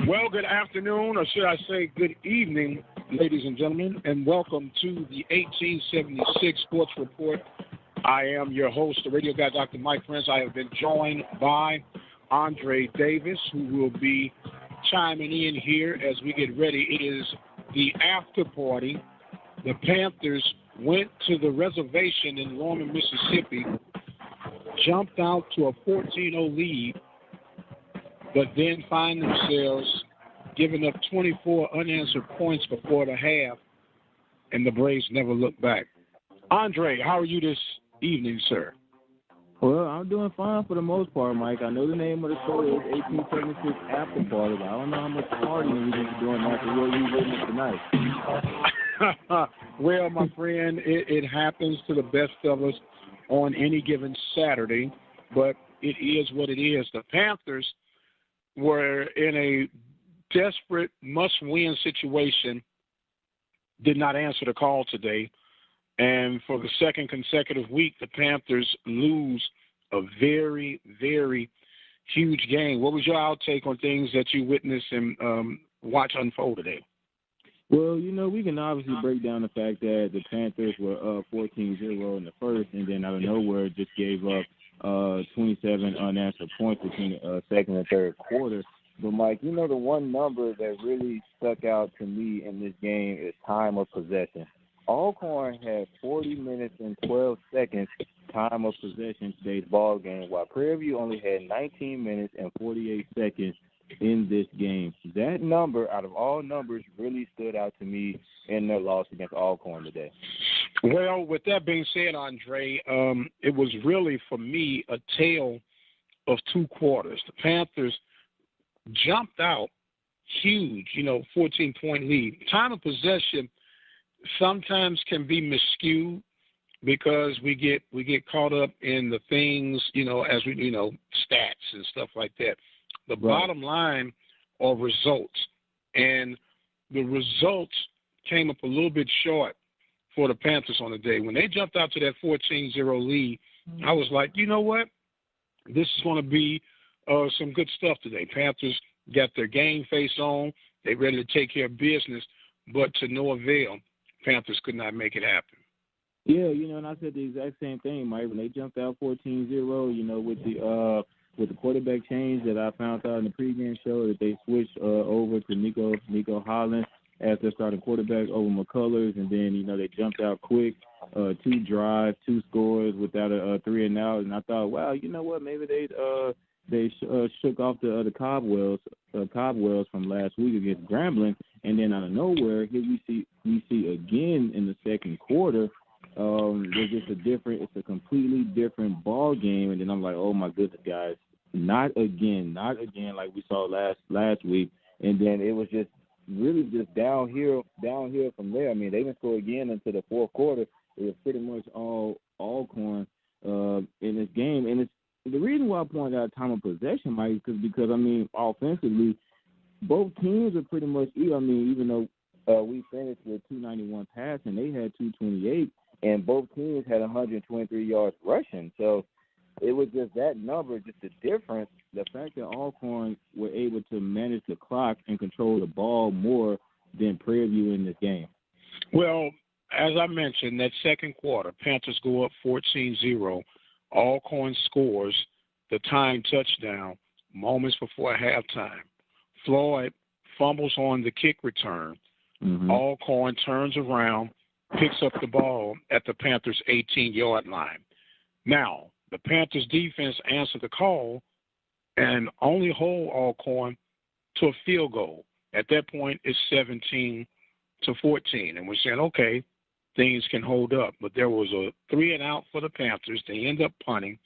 Well, good afternoon, or should I say good evening, ladies and gentlemen, and welcome to the 1876 Sports Report. I am your host, the radio guy, Dr. Mike Prince. I have been joined by Andre Davis, who will be chiming in here as we get ready. It is the after party. The Panthers went to the reservation in Norman, Mississippi, jumped out to a 14-0 lead, but then find themselves giving up 24 unanswered points before the half, and the Braves never looked back. Andre, how are you this evening, sir? Well, I'm doing fine for the most part, Mike. I know the name of the show is 1876 After Party, but I don't know how much partying we're going to be doing after what we witnessed tonight. Well, my friend, it happens to the best of us on any given Saturday, but it is what it is. The Panthers were in a desperate must-win situation, did not answer the call today, and for the second consecutive week, the Panthers lose a very, very huge game. What was your outtake on things that you witnessed and watch unfold today? Well, you know, we can obviously break down the fact that the Panthers were up 14-0 in the first, and then out of nowhere just gave up 27 unanswered points between the second and third quarter. But, Mike, you know, the one number that really stuck out to me in this game is time of possession. Alcorn had 40 minutes and 12 seconds time of possession today's ball game, while Prairie View only had 19 minutes and 48 seconds in this game. That number, out of all numbers, really stood out to me in their loss against Alcorn today. Well, with that being said, Andre, it was really, for me, a tale of two quarters. The Panthers jumped out huge, 14-point lead. Time of possession sometimes can be miscued because we get caught up in the things, as we, stats and stuff like that. The bottom line are results, and the results came up a little bit short for the Panthers on the day. When they jumped out to that 14-0 lead, I was like, you know what? This is going to be some good stuff today. Panthers got their game face on. They ready to take care of business, but to no avail. Panthers could not make it happen. Yeah, and I said the exact same thing, Mike. When they jumped out 14-0, with the quarterback change that I found out in the pregame show, that they switched over to Nico Holland as their starting quarterback over McCullers, and then, they jumped out quick, 2 drives, 2 scores without a 3 and out, and I thought, wow, you know what, maybe they shook off the cobwebs from last week against Grambling, and then out of nowhere, here we see again in the second quarter. There's just it's a completely different ball game, and then I'm like, oh my goodness, guys, not again, like we saw last week, and then it was just really just downhill from there. I mean, they didn't score again into the fourth quarter. It was pretty much all Alcorn in this game, and it's the reason why I pointed out time of possession, Mike, is because offensively, both teams are pretty much even though we finished with 291 passing, they had 228, and both teams had 123 yards rushing. So it was just that number, just the difference, the fact that Alcorn were able to manage the clock and control the ball more than Prairie View in this game. Well, as I mentioned, that second quarter, Panthers go up 14-0. Alcorn scores the tying touchdown moments before halftime. Floyd fumbles on the kick return. Mm-hmm. Alcorn turns around, picks up the ball at the Panthers' 18-yard line. Now, the Panthers' defense answered the call and only hold Alcorn to a field goal. At that point, it's 17-14, and we're saying, okay, things can hold up. But there was a 3-and-out for the Panthers. They end up punting.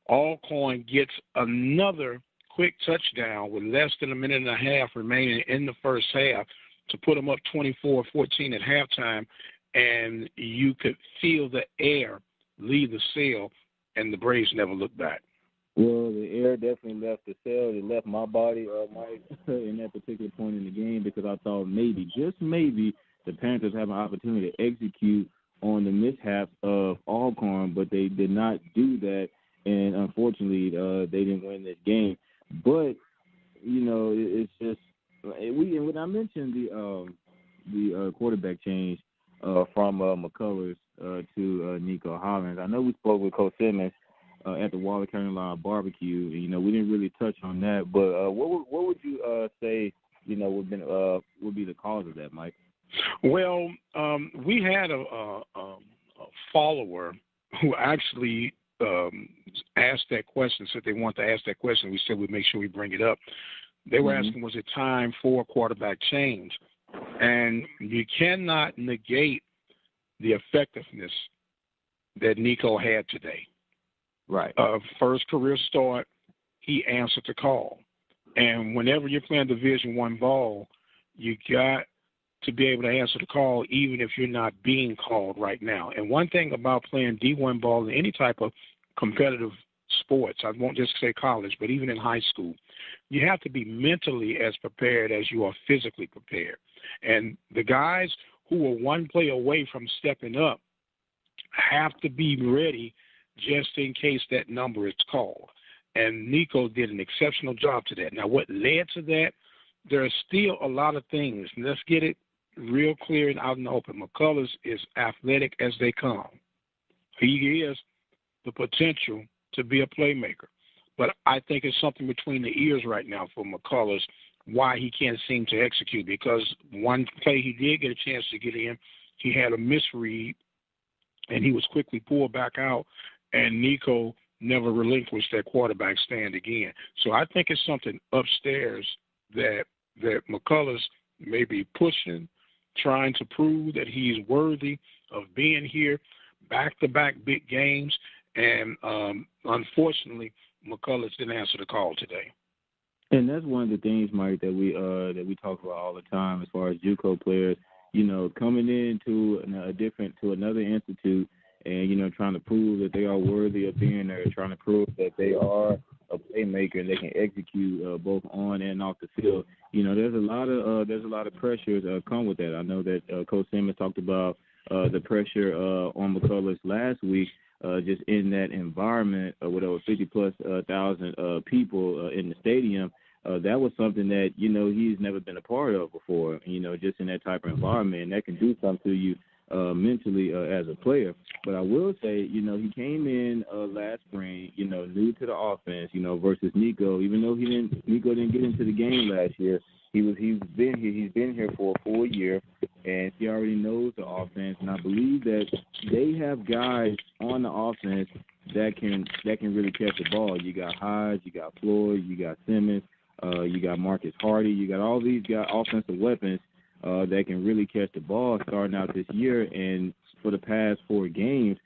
Alcorn gets another quick touchdown with less than a minute and a half remaining in the first half to put them up 24-14 at halftime, and you could feel the air leave the cell, and the Braves never looked back. Well, the air definitely left the cell. It left my body, Mike, in that particular point in the game, because I thought maybe, just maybe, the Panthers have an opportunity to execute on the mishaps of Alcorn, but they did not do that, and unfortunately, they didn't win this game. But, it's just when I mentioned the quarterback change from McCullers to Nico Hollins, I know we spoke with Coach Simmons at the Waller Carolina barbecue. We didn't really touch on that, but what would you say would be the cause of that, Mike? Well, we had a follower who actually asked that question, said they want to ask that question. We said we'd make sure we bring it up. They were asking, was it time for a quarterback change? And you cannot negate the effectiveness that Nico had today. Right. First career start, he answered the call. And whenever you're playing Division I ball, you got to be able to answer the call even if you're not being called right now. And one thing about playing D1 ball in any type of competitive sports, I won't just say college, but even in high school, you have to be mentally as prepared as you are physically prepared. And the guys who are one play away from stepping up have to be ready just in case that number is called. And Nico did an exceptional job to that. Now, what led to that, there are still a lot of things. Let's get it real clear and out in the open. McCullers is athletic as they come. He is the potential to be a playmaker. But I think it's something between the ears right now for McCullers why he can't seem to execute, because one play he did get a chance to get in, he had a misread, and he was quickly pulled back out, and Nico never relinquished that quarterback stand again. So I think it's something upstairs that McCullers may be pushing, trying to prove that he's worthy of being here, back-to-back big games, and unfortunately, McCullers didn't answer the call today. And that's one of the things, Mike, that we talk about all the time as far as JUCO players, coming into another institute and, trying to prove that they are worthy of being there, trying to prove that they are a playmaker and they can execute both on and off the field. There's a lot of pressures come with that. I know that Coach Simmons talked about the pressure on McCullers last week, just in that environment with over 50+ thousand people in the stadium. That was something that, he's never been a part of before, just in that type of environment. And that can do something to you mentally as a player. But I will say, he came in last spring, new to the offense, versus Nico. Even though Nico didn't get into the game last year, he's been here for a full year, and he already knows the offense. And I believe that they have guys on the offense that can really catch the ball. You got Hodge, you got Floyd, you got Simmons, you got Marcus Hardy, you got all these guys, offensive weapons that can really catch the ball starting out this year. And for the past 4 games,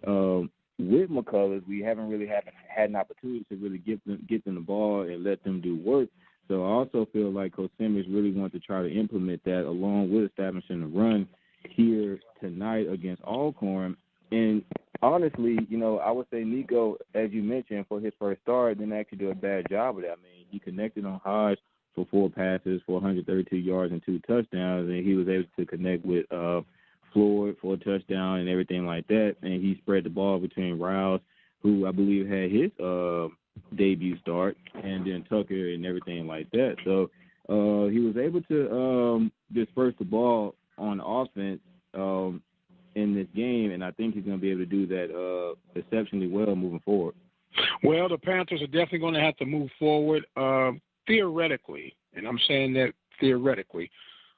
with McCullers, we haven't really had an opportunity to really get them the ball and let them do work. So I also feel like Coach Simmons really wants to try to implement that along with establishing the run here tonight against Alcorn. And honestly, I would say Nico, as you mentioned, for his first start, didn't actually do a bad job of that. I mean, he connected on Hodge for 4 passes for 132 yards and 2 touchdowns, and he was able to connect with Floyd for a touchdown and everything like that. And he spread the ball between Rouse, who I believe had his debut start, and then Tucker and everything like that. So he was able to disperse the ball on offense in this game, and I think he's going to be able to do that exceptionally well moving forward. Well, the Panthers are definitely going to have to move forward. Theoretically, and I'm saying that theoretically,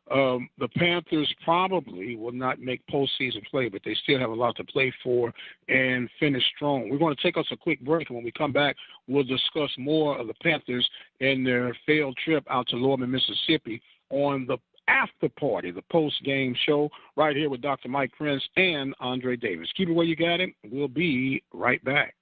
the Panthers probably will not make postseason play, but they still have a lot to play for and finish strong. We're going to take us a quick break, and when we come back, we'll discuss more of the Panthers and their failed trip out to Lorman, Mississippi on the after party, the post-game show, right here with Dr. Mike Prince and Andre Davis. Keep it where you got it. We'll be right back.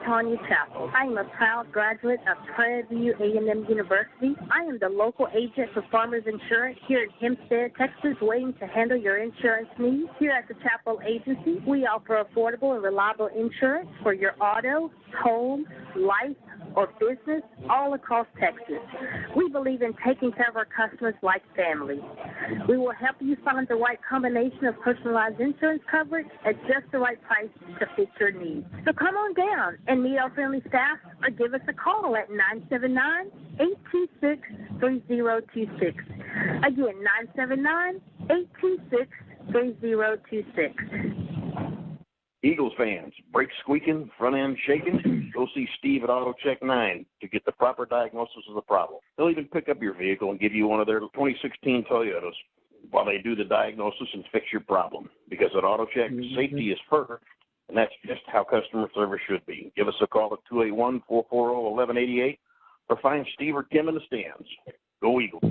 Tanya Chapel. I am a proud graduate of Prairie View A&M University. I am the local agent for Farmers Insurance here in Hempstead, Texas, waiting to handle your insurance needs. Here at the Chapel Agency, we offer affordable and reliable insurance for your auto, home, life, or business all across Texas. We believe in taking care of our customers like family. We will help you find the right combination of personalized insurance coverage at just the right price to fit your needs. So come on down and meet our friendly staff or give us a call at 979-826-3026. Again, 979-826-3026. Eagles fans, brakes squeaking, front end shaking, go see Steve at Auto Check 9 to get the proper diagnosis of the problem. They'll even pick up your vehicle and give you one of their 2016 Toyotas while they do the diagnosis and fix your problem. Because at Auto Check, safety is first, and that's just how customer service should be. Give us a call at 281-440-1188 or find Steve or Kim in the stands. Go Eagles.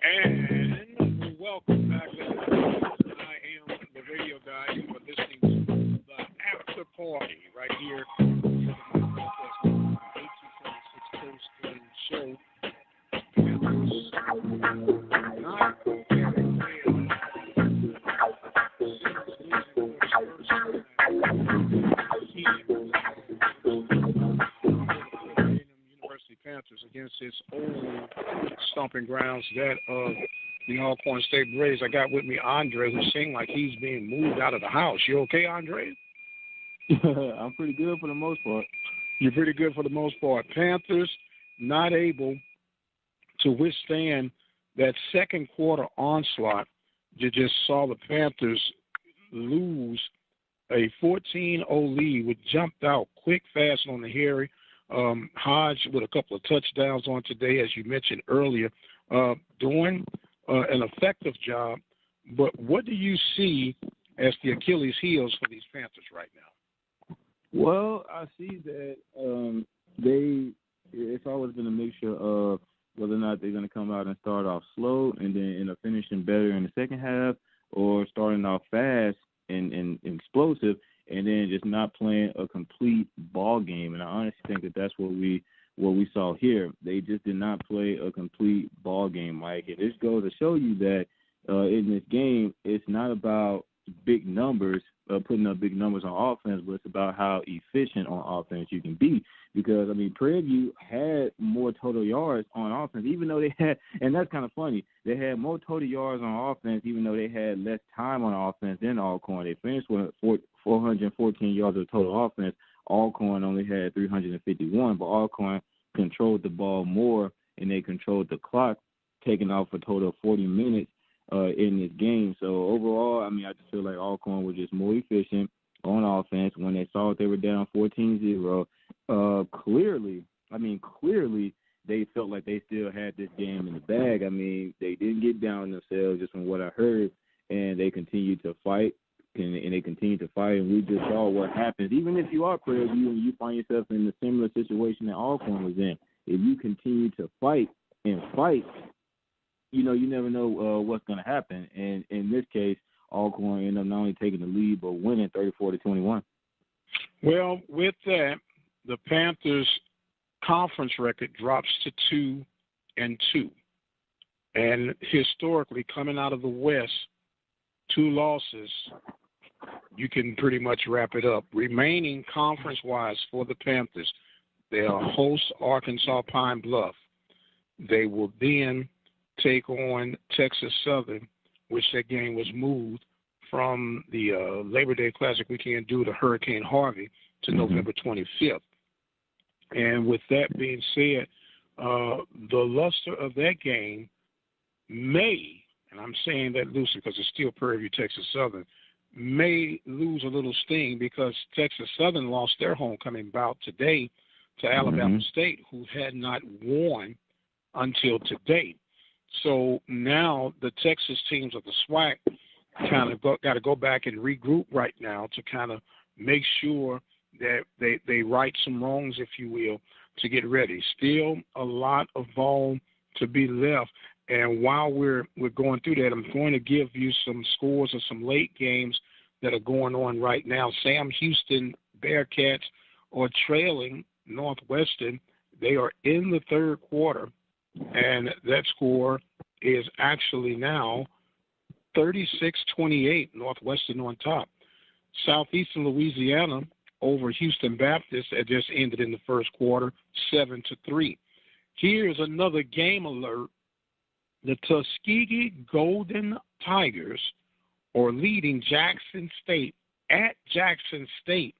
And welcome back, ladies and gentlemen. I am the radio guy. You are listening to the After Party right here on the 1876 Coast Game Show. University Panthers against its old stomping grounds, that of the Alcorn State Braves. I got with me Andre, who seemed like he's being moved out of the house. You okay, Andre? I'm pretty good for the most part. You're pretty good for the most part. Panthers not able to withstand that second quarter onslaught. You just saw the Panthers lose a 14-0 lead, which jumped out quick, fast on the Harry. Hodge with a couple of touchdowns on today, as you mentioned earlier, doing an effective job. But what do you see as the Achilles heels for these Panthers right now? Well, I see that it's always been a mixture of whether or not they're going to come out and start off slow and then end up finishing better in the second half, or starting off fast and explosive and then just not playing a complete ball game. And I honestly think that that's what we saw here. They just did not play a complete ball game, Mike. And this goes to show you that in this game, it's not about big numbers, putting up big numbers on offense, but it's about how efficient on offense you can be. Because, I mean, Prairie View had more total yards on offense, even though they had, and that's kind of funny, they had more total yards on offense, even though they had less time on offense than Alcorn. They finished with 414 yards of total offense. Alcorn only had 351, but Alcorn controlled the ball more, and they controlled the clock, taking off a total of 40 minutes in this game. So overall, I mean, I just feel like Alcorn was just more efficient on offense. When they saw that they were down 14-0, clearly they felt like they still had this game in the bag. I mean, they didn't get down themselves, just from what I heard, and they continued to fight. And they continue to fight, and we just saw what happens. Even if you are Prairie View and you find yourself in a similar situation that Alcorn was in, if you continue to fight, you never know what's going to happen. And in this case, Alcorn ended up not only taking the lead but winning 34-21. Well, with that, the Panthers' conference record drops to 2-2, and historically, coming out of the West, 2 losses, you can pretty much wrap it up. Remaining conference-wise for the Panthers, they'll host Arkansas Pine Bluff. They will then take on Texas Southern, which that game was moved from the Labor Day Classic weekend due to Hurricane Harvey to November 25th. And with that being said, the luster of that game may, and I'm saying that loosely because it's still Prairie View, Texas Southern, may lose a little sting because Texas Southern lost their homecoming bout today to Alabama State, who had not won until today. So now the Texas teams of the SWAC kind of got to go back and regroup right now to kind of make sure that they right some wrongs, if you will, to get ready. Still a lot of ball to be left. And while we're going through that, I'm going to give you some scores of some late games that are going on right now. Sam Houston Bearcats are trailing Northwestern. They are in the third quarter, and that score is actually now 36-28, Northwestern on top. Southeastern Louisiana over Houston Baptist that just ended in the first quarter, 7-3. Here's another game alert. The Tuskegee Golden Tigers are leading Jackson State at Jackson State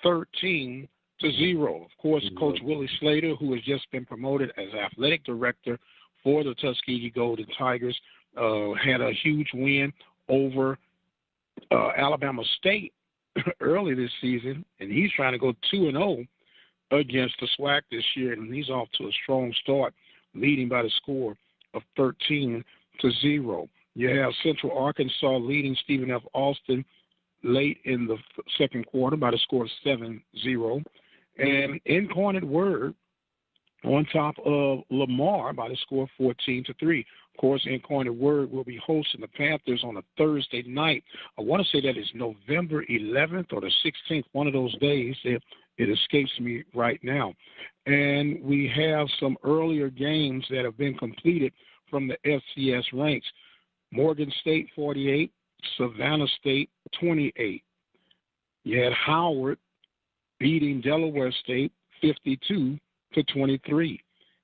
13-0. Of course, Coach Willie Slater, who has just been promoted as athletic director for the Tuskegee Golden Tigers, had a huge win over Alabama State early this season, and he's trying to go 2-0 against the SWAC this year, and he's off to a strong start, leading by the score of 13-0. You have Central Arkansas leading Stephen F. Austin late in the second quarter by the score of 7-0. And Incarnate Word on top of Lamar by the score of 14-3. Of course, Incarnate Word will be hosting the Panthers on a Thursday night. I want to say that is November 11th or the 16th, one of those days. It escapes me right now. And we have some earlier games that have been completed from the FCS ranks. Morgan State 48, Savannah State 28. You had Howard beating Delaware State 52-23.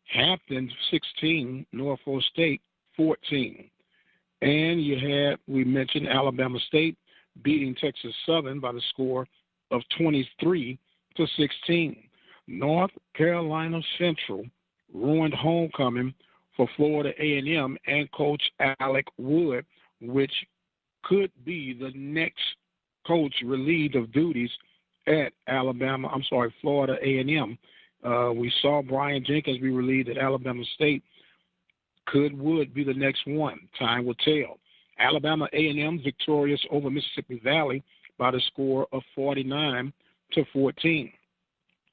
Hampton 16, Norfolk State 14. And you had, we mentioned Alabama State beating Texas Southern by the score of 23-16. North Carolina Central ruined homecoming for Florida A&M and Coach Alec Wood, which could be the next coach relieved of duties at Florida A&M. We saw Brian Jenkins be relieved at Alabama State. Could Wood be the next one? Time will tell. Alabama A&M victorious over Mississippi Valley by the score of 49-14.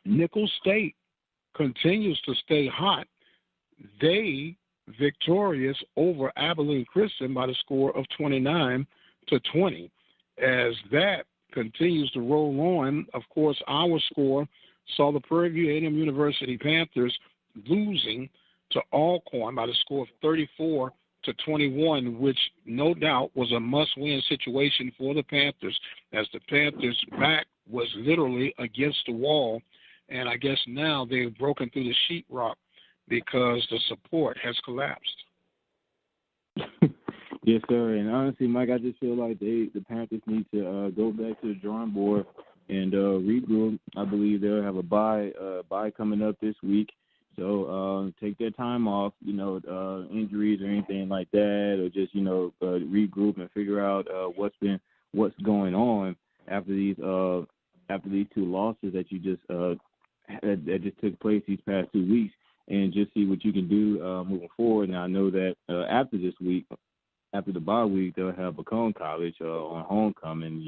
Nicholls State continues to stay hot. They victorious over Abilene Christian by the score of 29-20. As that continues to roll on, of course, our score saw the Prairie View A&M University Panthers losing to Alcorn by the score of 34-21, which no doubt was a must-win situation for the Panthers, as the Panthers' back was literally against the wall, and I guess now they've broken through the sheetrock because the support has collapsed. Yes, sir. And honestly, Mike, I just feel like the Panthers need to go back to the drawing board and regroup. I believe they'll have a bye coming up this week. So take their time off, injuries or anything like that, or just, regroup and figure out what's going on after these two losses that you just that just took place these past 2 weeks, and just see what you can do moving forward. And I know that after this week, after the bye week, they'll have Bacone College on homecoming.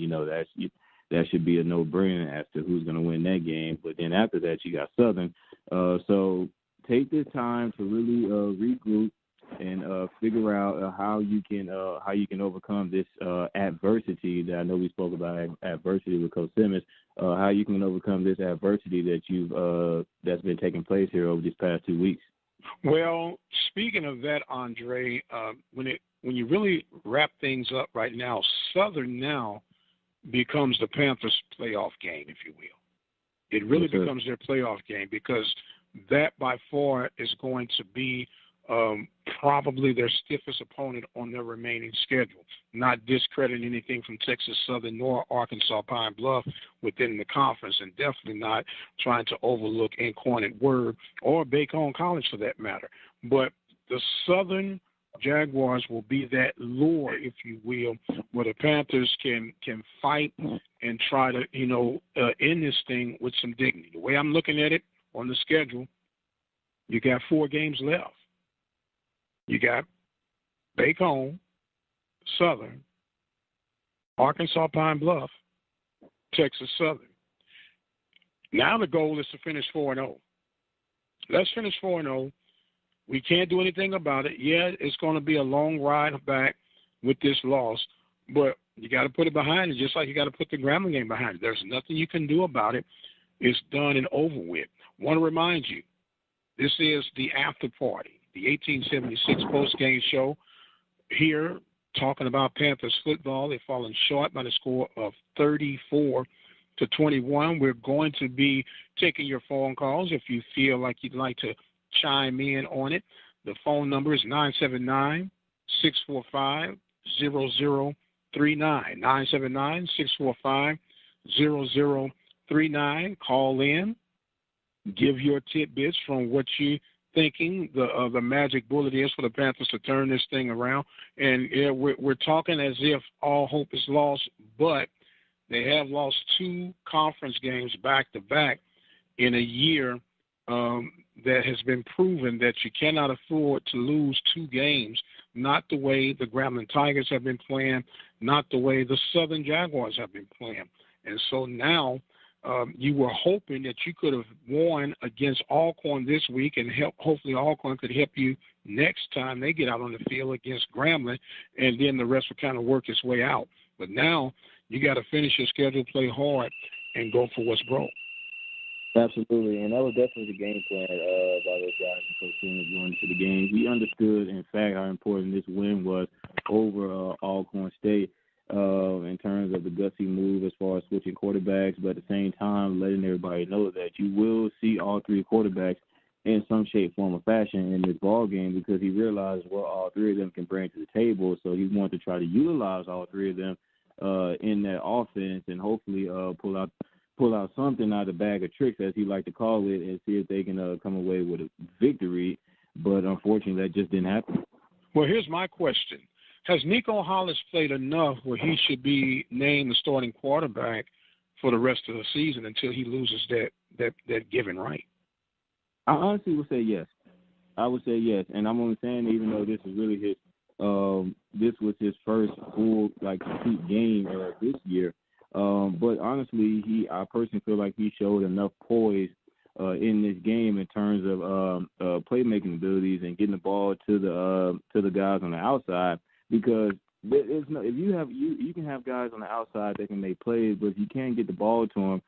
That should be a no-brainer as to who's going to win that game. But then after that, you got Southern. So take this time to really regroup and figure out how you can overcome this adversity that I know we spoke about adversity with Coach Simmons. How you can overcome this adversity that that's been taking place here over these past 2 weeks. Well, speaking of that, Andre, when you really wrap things up right now, Southern now becomes the Panthers' playoff game, if you will. It really becomes their playoff game, because that by far is going to be probably their stiffest opponent on their remaining schedule. Not discrediting anything from Texas Southern nor Arkansas Pine Bluff within the conference, and definitely not trying to overlook Incarnate Word or Bacone College for that matter. But the Southern Jaguars will be that lure, if you will, where the Panthers can fight and try to, end this thing with some dignity. The way I'm looking at it on the schedule, you got 4 games left. You got Bacone, Southern, Arkansas Pine Bluff, Texas Southern. Now the goal is to finish 4-0. Let's finish 4-0. We can't do anything about it. Yeah, it's going to be a long ride back with this loss, but You got to put it behind you, just like you got to put the Grambling game behind you. There's nothing you can do about it. It's done and over with. Want to remind you, this is the after party, the 1876 post-game show here, talking about Panthers football. They've fallen short by the score of 34-21. We're going to be taking your phone calls if you feel like you'd like to chime in on it. The phone number is 979-645-0039. 979-645-0039. Call in. Give your tidbits from what you're thinking the magic bullet is for the Panthers to turn this thing around. And we're talking as if all hope is lost, but they have lost 2 conference games back-to-back in a year that has been proven that you cannot afford to lose 2 games, not the way the Grambling Tigers have been playing, not the way the Southern Jaguars have been playing. And so now you were hoping that you could have won against Alcorn this week, and hopefully Alcorn could help you next time they get out on the field against Grambling, and then the rest will kind of work its way out. But now you got to finish your schedule, play hard, and go for what's broke. Absolutely, and that was definitely the game plan by those guys and Coach Simmons going into the game. We understood, in fact, how important this win was over Alcorn State in terms of the gutsy move as far as switching quarterbacks, but at the same time letting everybody know that you will see all 3 quarterbacks in some shape, form, or fashion in this ball game, because he realized what all 3 of them can bring to the table. So he wanted to try to utilize all 3 of them in that offense and hopefully pull out something out of the bag of tricks, as he liked to call it, and see if they can come away with a victory. But unfortunately, that just didn't happen. Well, here's my question. Has Nico Hollis played enough where he should be named the starting quarterback for the rest of the season until he loses that given right? I honestly would say yes. I would say yes. And I'm only saying, even though this is really his this was his first full complete game this year. But honestly, I personally feel like he showed enough poise in this game in terms of playmaking abilities and getting the ball to the guys on the outside, because if you can have guys on the outside that can make plays, but if you can't get the ball to them,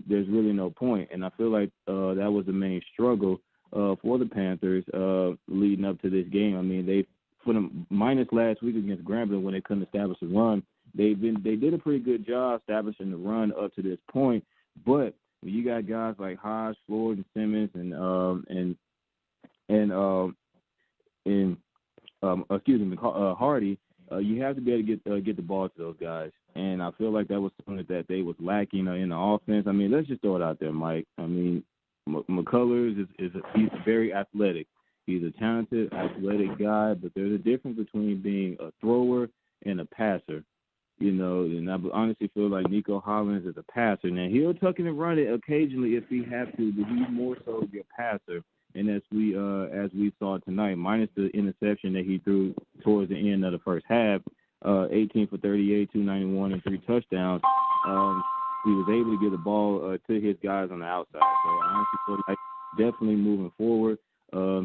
there's really no point. And I feel like that was the main struggle for the Panthers leading up to this game. I mean, they, for them, minus last week against Grambling when they couldn't establish a run, they did a pretty good job establishing the run up to this point. But when you got guys like Hodge, Floyd, and Simmons, and Hardy, you have to be able to get the ball to those guys. And I feel like that was something that they was lacking in the offense. I mean, let's just throw it out there, Mike. I mean, McCullers he's very athletic. He's a talented, athletic guy, but there's a difference between being a thrower and a passer. You know, and I honestly feel like Nico Hollins is a passer. Now, he'll tuck in and run it occasionally if he has to, but he's more so a passer. And as we saw tonight, minus the interception that he threw towards the end of the first half, 18 for 38, 291, and 3 touchdowns, he was able to get the ball to his guys on the outside. So I honestly feel like definitely moving forward,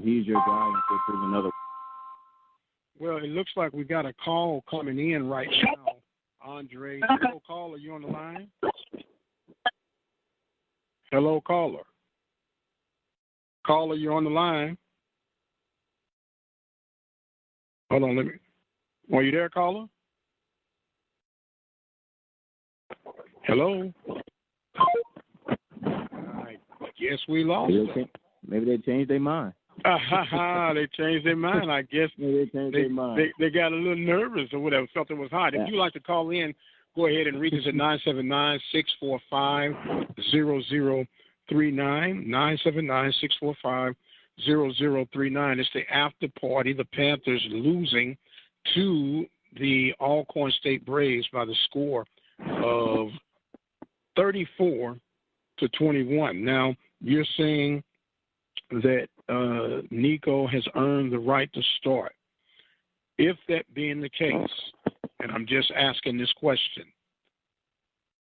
he's your guy until proven another. Well, it looks like we got a call coming in right now. Andre, hello, caller, you on the line? Hello, caller. Caller, you're on the line. Hold on, are you there, caller? Hello? I guess we lost them. Maybe they changed their mind. They changed their mind. I guess they changed their mind. They got a little nervous or whatever. Something was hot. If you'd like to call in, go ahead and reach us at 979-645-0039. 979-645-0039. It's the after party. The Panthers losing to the Alcorn State Braves by the score of 34-21. Now, you're saying that Nico has earned the right to start. If that being the case, and I'm just asking this question,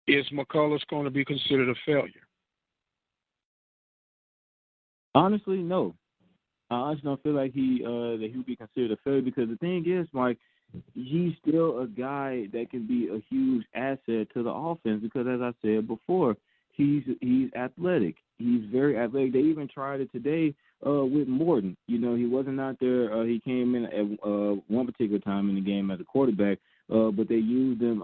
is McCullers going to be considered a failure? Honestly, no. I honestly don't feel like he would be considered a failure, because the thing is, Mike, he's still a guy that can be a huge asset to the offense because, as I said before, he's athletic. He's very athletic. They even tried it today with Morton. You know, he wasn't out there. He came in at one particular time in the game as a quarterback, but they used him,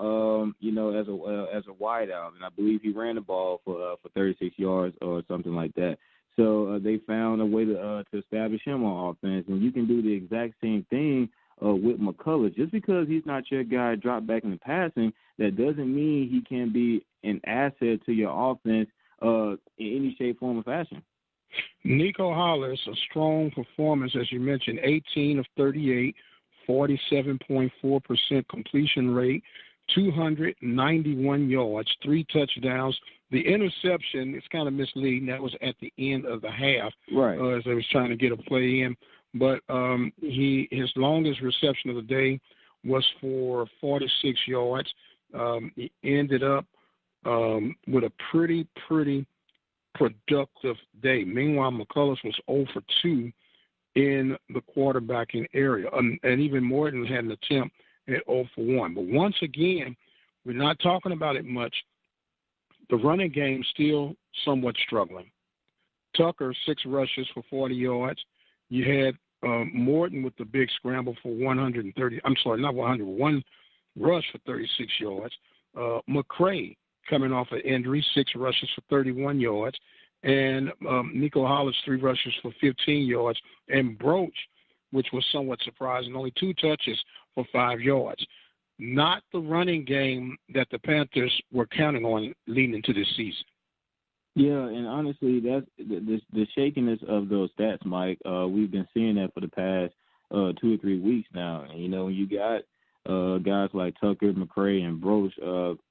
you know, as a wideout, and I believe he ran the ball for 36 yards or something like that. So they found a way to establish him on offense, and you can do the exact same thing with McCullers. Just because he's not your guy drop back in the passing, that doesn't mean he can be an asset to your offense in any shape, form, or fashion. Nico Hollis, a strong performance, as you mentioned, 18 of 38, 47.4% completion rate, 291 yards, 3 touchdowns. The interception is kind of misleading. That was at the end of the half, right? As they was trying to get a play in. But his longest reception of the day was for 46 yards. He ended up with a pretty productive day. Meanwhile, McCullers was 0 for 2 in the quarterbacking area, and even Morton had an attempt at 0 for 1. But once again, we're not talking about it much. The running game still somewhat struggling. Tucker, 6 rushes for 40 yards. You had Morton with the big scramble for 130. I'm sorry, not 100. One rush for 36 yards. McCray coming off an injury, 6 rushes for 31 yards. And Nico Hollis, 3 rushes for 15 yards. And Broach, which was somewhat surprising, only 2 touches for 5 yards. Not the running game that the Panthers were counting on leading into this season. Yeah, and honestly, that's the shakiness of those stats, Mike. We've been seeing that for the past 2 or 3 weeks now. And, you know, you got guys like Tucker, McCray, and Broach,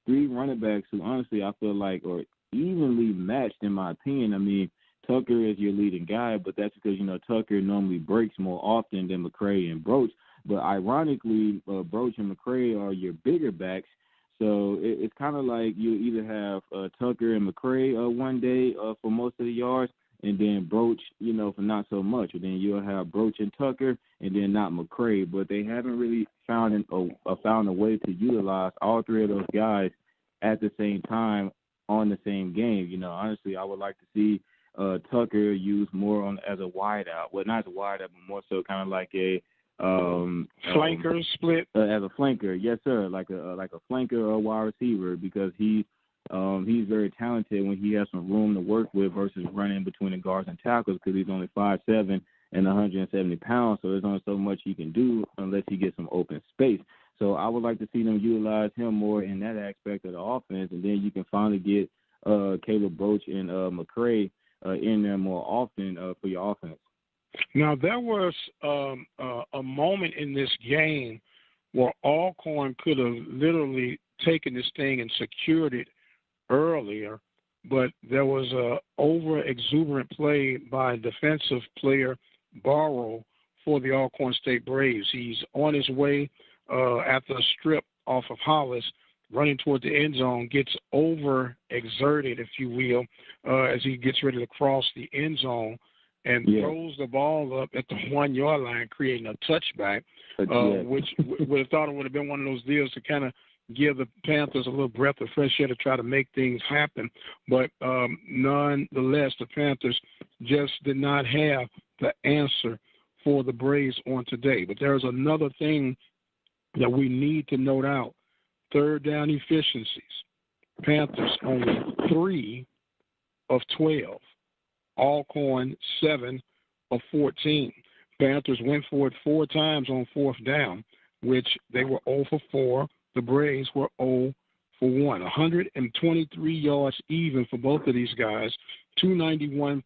3 running backs who, honestly, I feel like are evenly matched, in my opinion. I mean, Tucker is your leading guy, but that's because, you know, Tucker normally breaks more often than McCray and Broach. But ironically, Broach and McCray are your bigger backs. So it's kind of like you either have Tucker and McCray one day for most of the yards, and then Broach, you know, for not so much. Or then you'll have Broach and Tucker, and then not McCray. But they haven't really found a way to utilize all 3 of those guys at the same time on the same game. You know, honestly, I would like to see Tucker used more as a wideout. Well, not as a wideout, but more so kind of like a flanker split as a flanker, yes sir, like a flanker or a wide receiver, because he's very talented when he has some room to work with versus running between the guards and tackles, because he's only 5'7" and 170 pounds, so there's only so much he can do unless he gets some open space. So I would like to see them utilize him more in that aspect of the offense, and then you can finally get Caleb Broach and McCray in there more often for your offense. Now, there was a moment in this game where Alcorn could have literally taken this thing and secured it earlier, but there was a over-exuberant play by defensive player Barrow for the Alcorn State Braves. He's on his way after a strip off of Hollis, running toward the end zone, gets over-exerted, if you will, as he gets ready to cross the end zone, and throws the ball up at the 1-yard line, creating a touchback, which would have thought it would have been one of those deals to kind of give the Panthers a little breath of fresh air to try to make things happen. But nonetheless, the Panthers just did not have the answer for the Braves on today. But there's another thing that we need to note out. 3rd down efficiencies. Panthers only 3 of 12. Alcorn 7 of 14. Panthers went for it 4 times on 4th down, which they were 0 for 4. The Braves were 0 for 1. 123 yards even for both of these guys. 291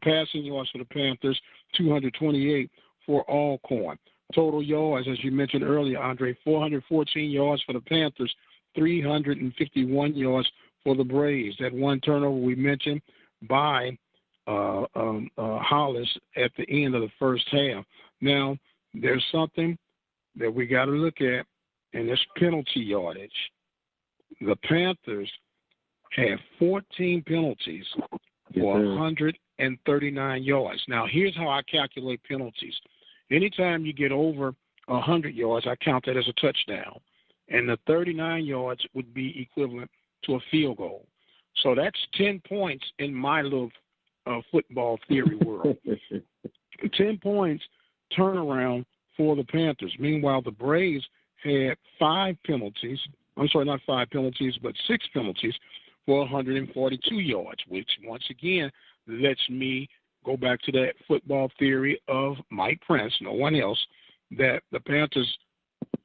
passing yards for the Panthers, 228 for Alcorn. Total yards, as you mentioned earlier, Andre, 414 yards for the Panthers, 351 yards for the Braves. That one turnover we mentioned by Hollis at the end of the first half. Now, there's something that we got to look at, and it's penalty yardage. The Panthers had 14 penalties for 139 yards. Now, here's how I calculate penalties. Anytime you get over 100 yards, I count that as a touchdown. And the 39 yards would be equivalent to a field goal. So that's 10 points in my little football theory world. 10 points turnaround for the Panthers. Meanwhile, the Braves had 5 penalties. I'm sorry, not 5 penalties, but 6 penalties for 142 yards, which once again lets me go back to that football theory of Mike Prince, no one else, that the Panthers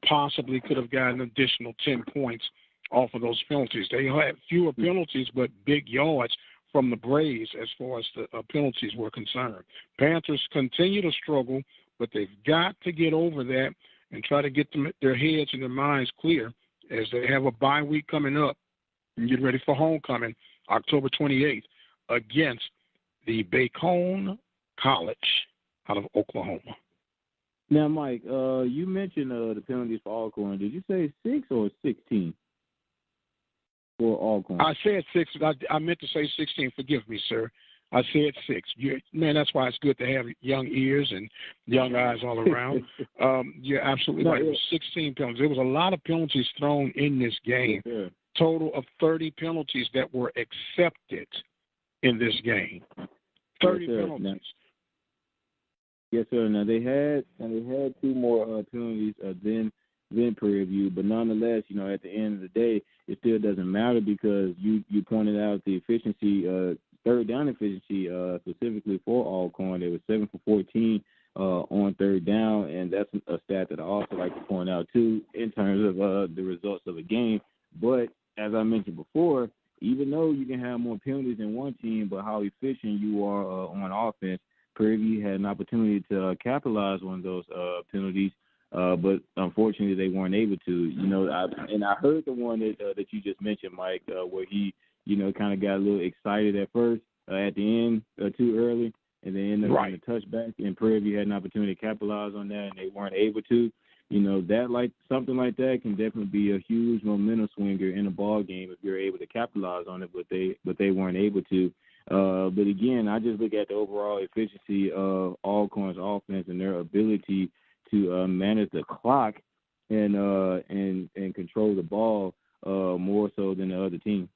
possibly could have gotten an additional 10 points off of those penalties. They had fewer penalties, but big yards from the Braves as far as the penalties were concerned. Panthers continue to struggle, but they've got to get over that and try to get their heads and their minds clear as they have a bye week coming up and get ready for homecoming October 28th against the Bacone College out of Oklahoma. Now, Mike, you mentioned the penalties for Alcorn. Did you say 6 or 16 for Alcorn? I said 6. I meant to say 16. Forgive me, sir. I said 6. Man, that's why it's good to have young ears and young eyes all around. You're absolutely right. It was 16 penalties. There was a lot of penalties thrown in this game. Yeah. Total of 30 penalties that were accepted in this game. 30 penalties. Yes, sir. Now they had 2 more penalties than Prairie View, but nonetheless, at the end of the day, it still doesn't matter because you pointed out the efficiency, third down efficiency, specifically for Alcorn. They were 7 for 14 on third down, and that's a stat that I also like to point out too in terms of the results of a game. But as I mentioned before, even though you can have more penalties in one team, but how efficient you are on offense, Prairie View had an opportunity to capitalize on those penalties, but unfortunately they weren't able to. I heard the one that you just mentioned, Mike, where he, kind of got a little excited at first, at the end, too early, and then ended up on the touchback, and Prairie View had an opportunity to capitalize on that, and they weren't able to. Something like that can definitely be a huge momentum swinger in a ball game if you're able to capitalize on it, but they weren't able to. But again, I just look at the overall efficiency of Alcorn's offense and their ability to manage the clock and control the ball more so than the other team.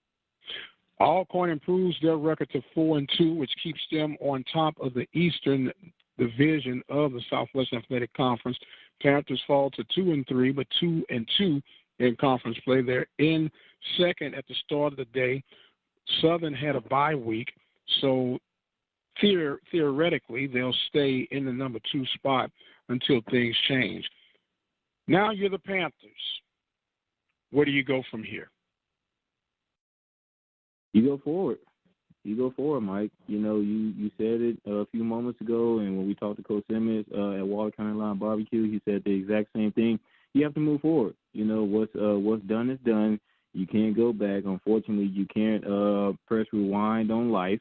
Alcorn improves their record to 4-2, which keeps them on top of the Eastern Division of the Southwestern Athletic Conference. Panthers fall to 2-3, but 2-2 in conference play. They're in second at the start of the day. Southern had a bye week, so theoretically they'll stay in the number 2 spot until things change. Now you're the Panthers. Where do you go from here? You go forward. Mike. You said it a few moments ago, and when we talked to Coach Simmons at Water County Line Barbecue, he said the exact same thing. You have to move forward. What's done is done. You can't go back. Unfortunately, you can't press rewind on life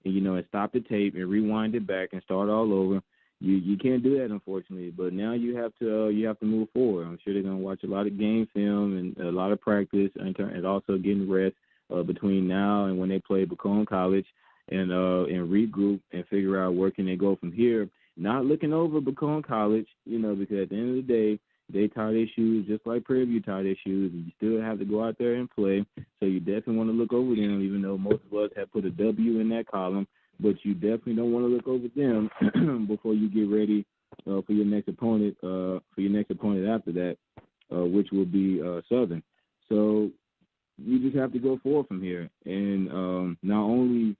and stop the tape and rewind it back and start all over. You can't do that, unfortunately. But now you have to move forward. I'm sure they're gonna watch a lot of game film and a lot of practice and also getting rest between now and when they play Bacone College and regroup and figure out where can they go from here. Not looking over Bacone College, because at the end of the day, they tie their shoes just like Prairie View tie their shoes, and you still have to go out there and play. So you definitely want to look over them, even though most of us have put a W in that column. But you definitely don't want to look over them before you get ready for your next opponent. After that, which will be Southern. So you just have to go forward from here, and not only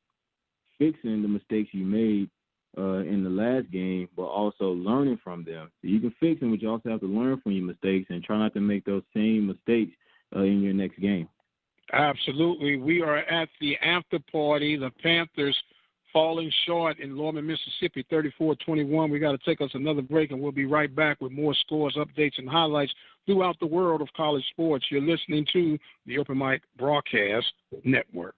fixing the mistakes you made in the last game, but also learning from them. So you can fix them, but you also have to learn from your mistakes and try not to make those same mistakes in your next game. Absolutely. We are at the after party. The Panthers falling short in Lorman, Mississippi, 34-21. We got to take us another break, and we'll be right back with more scores, updates, and highlights throughout the world of college sports. You're listening to the Open Mic Broadcast Network.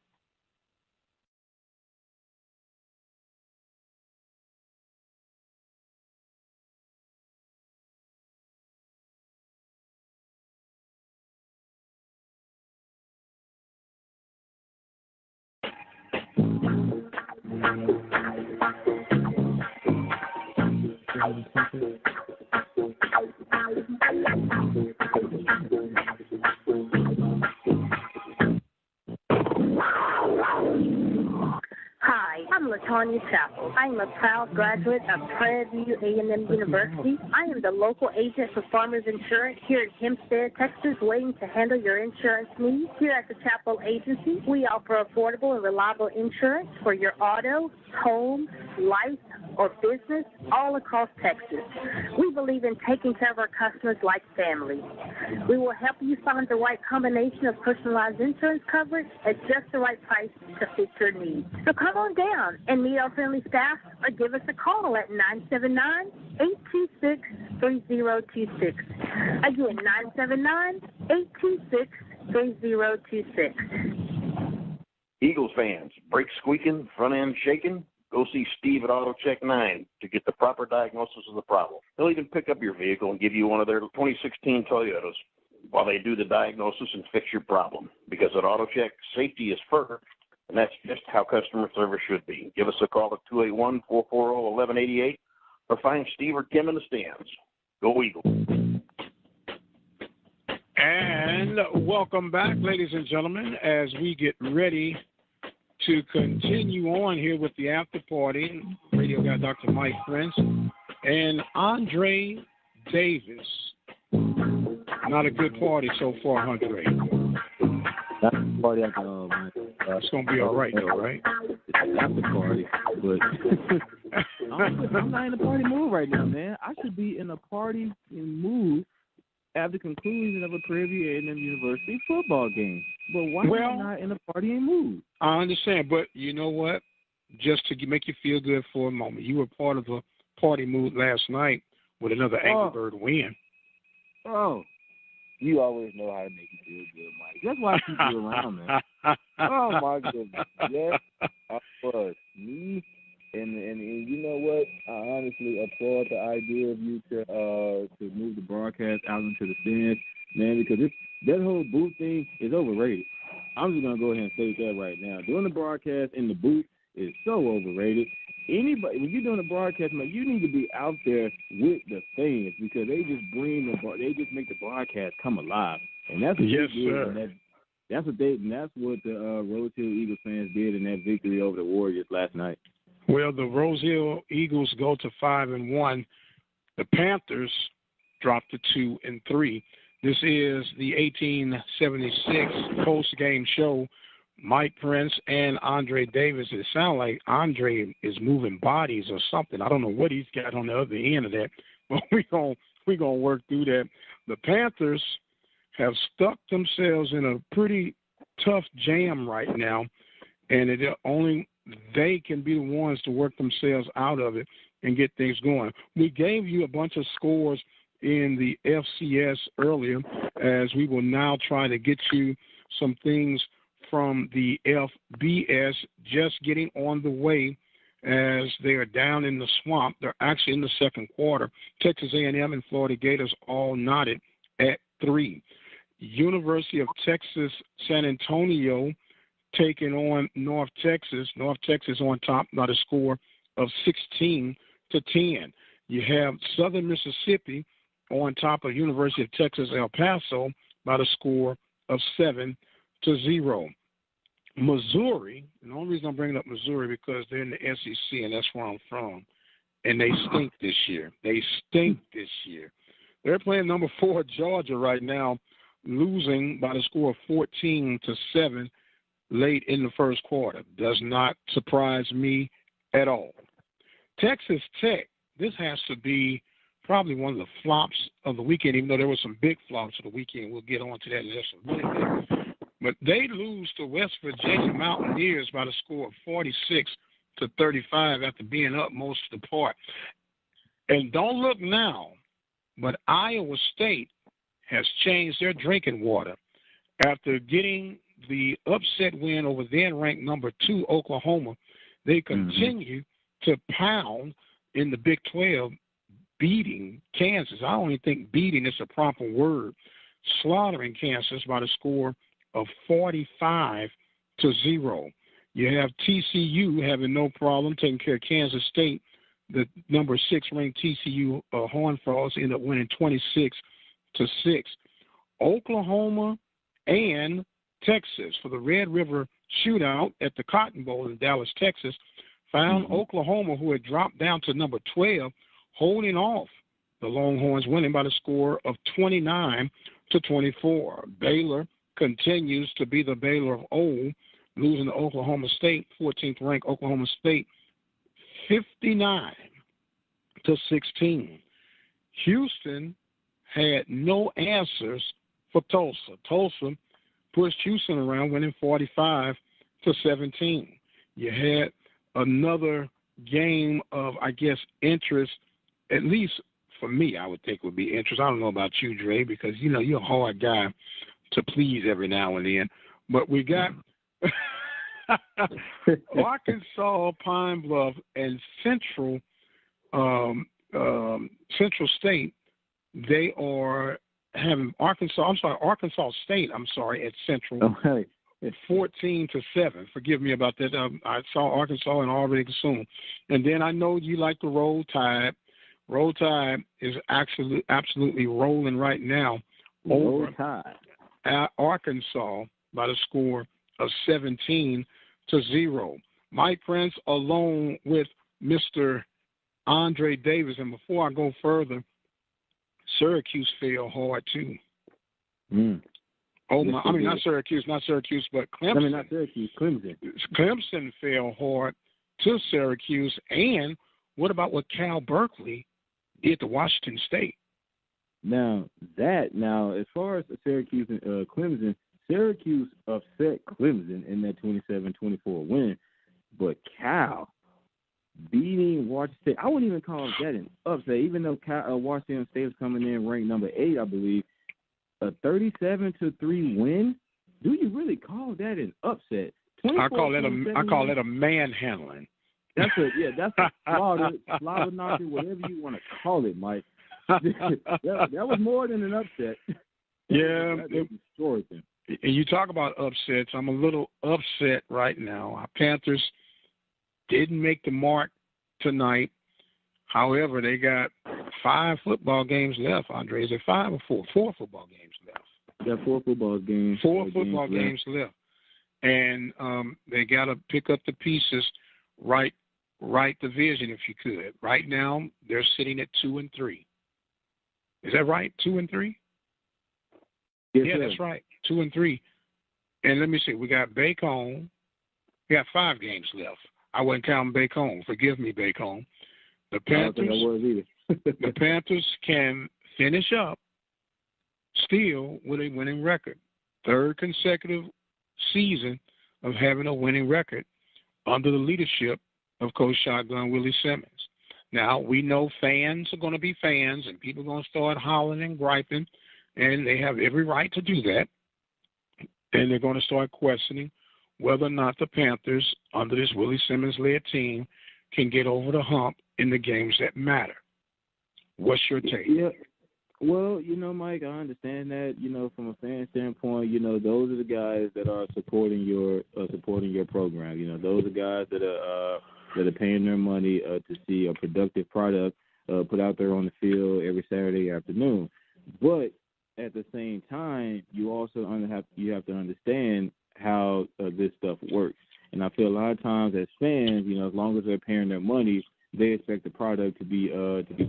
California Chapel. I am a proud graduate of Prairie View A&M University. I am the local agent for Farmers Insurance here in Hempstead, Texas, waiting to handle your insurance needs. Here at the Chapel Agency, we offer affordable and reliable insurance for your auto, home, life, or business all across Texas. We believe in taking care of our customers like family. We will help you find the right combination of personalized insurance coverage at just the right price to fit your needs. So come on down and meet our friendly staff or give us a call at 979-826-3026. Again, 979-826-3026. Eagles fans, brakes squeaking, front end shaking? Go see Steve at Auto Check 9 to get the proper diagnosis of the problem. They'll even pick up your vehicle and give you one of their 2016 Toyotas while they do the diagnosis and fix your problem. Because at Auto Check, safety is first, and that's just how customer service should be. Give us a call at 281-440-1188 or find Steve or Kim in the stands. Go Eagles. And welcome back, ladies and gentlemen, as we get ready to continue on here with the after party. Radio guy Dr. Mike Prince and Andre Davis. Not a good party so far, Andre. That's the party after all, man. It's going to be all right, though, right? It's after party, but I'm not in a party mood right now, man. I should be in a party mood at the conclusion of a Prairie View A&M University football game. But why am I not in a partying mood? I understand, but you know what? Just to make you feel good for a moment, you were part of a party mood last night with another Angry Bird win. Oh, you always know how to make you feel good, Mike. That's why I keep you around, man. Oh, my goodness. Yes, I was. Me, and you know what? I honestly applaud the idea of you to move the broadcast out into the stands, man, because that whole booth thing is overrated. I'm just going to go ahead and say that right now. Doing the broadcast in the booth is so overrated. Anybody, when you're doing a broadcast, man, you need to be out there with the fans because they just make the broadcast come alive, and that's what yes, they did. Sir. That's what the Rose Hill Eagles fans did in that victory over the Warriors last night. Well, the Rose Hill Eagles go to 5-1. The Panthers drop to 2-3. This is the 1876 post-game show. Mike Prince and Andre Davis. It sounds like Andre is moving bodies or something. I don't know what he's got on the other end of that, but we're gonna work through that. The Panthers have stuck themselves in a pretty tough jam right now, and only they can be the ones to work themselves out of it and get things going. We gave you a bunch of scores in the FCS earlier, as we will now try to get you some things from the FBS just getting on the way as they are down in the swamp. They're actually in the second quarter. Texas A&M and Florida Gators all knotted at 3. University of Texas San Antonio taking on North Texas. North Texas on top by the score of 16-10. You have Southern Mississippi on top of University of Texas El Paso by the score of 7-0. Missouri, and the only reason I'm bringing up Missouri because they're in the SEC and that's where I'm from, and they stink this year. They're playing number 4 Georgia right now, losing by the score of 14-7 late in the first quarter. Does not surprise me at all. Texas Tech, this has to be probably one of the flops of the weekend, even though there were some big flops of the weekend. We'll get on to that in just a minute. But they lose to West Virginia Mountaineers by the score of 46-35 after being up most of the part. And don't look now, but Iowa State has changed their drinking water after getting the upset win over then-ranked number 2 Oklahoma. They continue to pound in the Big 12, beating Kansas. I don't even think beating is a proper word. Slaughtering Kansas by the score of 45-0. You have TCU having no problem taking care of Kansas State. The number 6 ranked TCU Horned Frogs end up winning 26-6. Oklahoma and Texas for the Red River Shootout at the Cotton Bowl in Dallas, Texas. found Oklahoma, who had dropped down to number 12, holding off the Longhorns, winning by the score of 29-24. Baylor continues to be the Baylor of old, losing to Oklahoma State, 14th ranked Oklahoma State, 59-16. Houston had no answers for Tulsa. Tulsa pushed Houston around, winning 45-17. You had another game of, I guess, interest, at least for me, I would think would be interest. I don't know about you, Dre, because, you know, you're a hard guy to please every now and then. But we got Arkansas, Pine Bluff, and Central State. They are having Arkansas State at Central. Okay. 14-7. Forgive me about that. I saw Arkansas and already consumed. And then I know you like the Roll Tide. Roll Tide is actually absolutely rolling right now over at Arkansas by the score of 17-0. Mike Prince along with Mr. Andre Davis. And before I go further, Syracuse fell hard too. Oh my! I mean, not Syracuse, but Clemson. I mean, not Syracuse, Clemson. Clemson fell hard to Syracuse. And what about what Cal Berkeley did to Washington State? Now, as far as Syracuse and Clemson, Syracuse upset Clemson in that 27-24 win, but Cal beating Washington State, I wouldn't even call that an upset, even though Washington State was coming in ranked number 8, I believe. A 37-3 win? Do you really call that an upset? I call that a manhandling. That's a slaughter knocker, whatever you want to call it, Mike. that was more than an upset. Yeah, that destroyed them. And you talk about upsets. I'm a little upset right now. Our Panthers didn't make the mark tonight. However, they got 5 football games left. Andre, is it 5 or 4? 4 football games left. Got 4 football games. 4 football games left. And they got to pick up the pieces, right division if you could. Right now, they're sitting at 2-3. Is that right? 2-3? Yes, yeah, sir. That's right. 2-3. And let me see. We got Bacone. We got 5 games left. I wasn't counting Bacone. Forgive me, Bacone. The Panthers. I don't think I was either. The Panthers can finish up still with a winning record. 3rd consecutive season of having a winning record under the leadership of Coach Shotgun Willie Simmons. Now, we know fans are going to be fans, and people are going to start hollering and griping, and they have every right to do that. And they're going to start questioning whether or not the Panthers, under this Willie Simmons-led team, can get over the hump in the games that matter. What's your take? Yeah. Well, Mike, I understand that. From a fan standpoint, those are the guys that are supporting your program. Those are guys that are paying their money to see a productive product put out there on the field every Saturday afternoon. But at the same time, you also have to understand how this stuff works. And I feel a lot of times as fans, as long as they're paying their money, they expect the product to be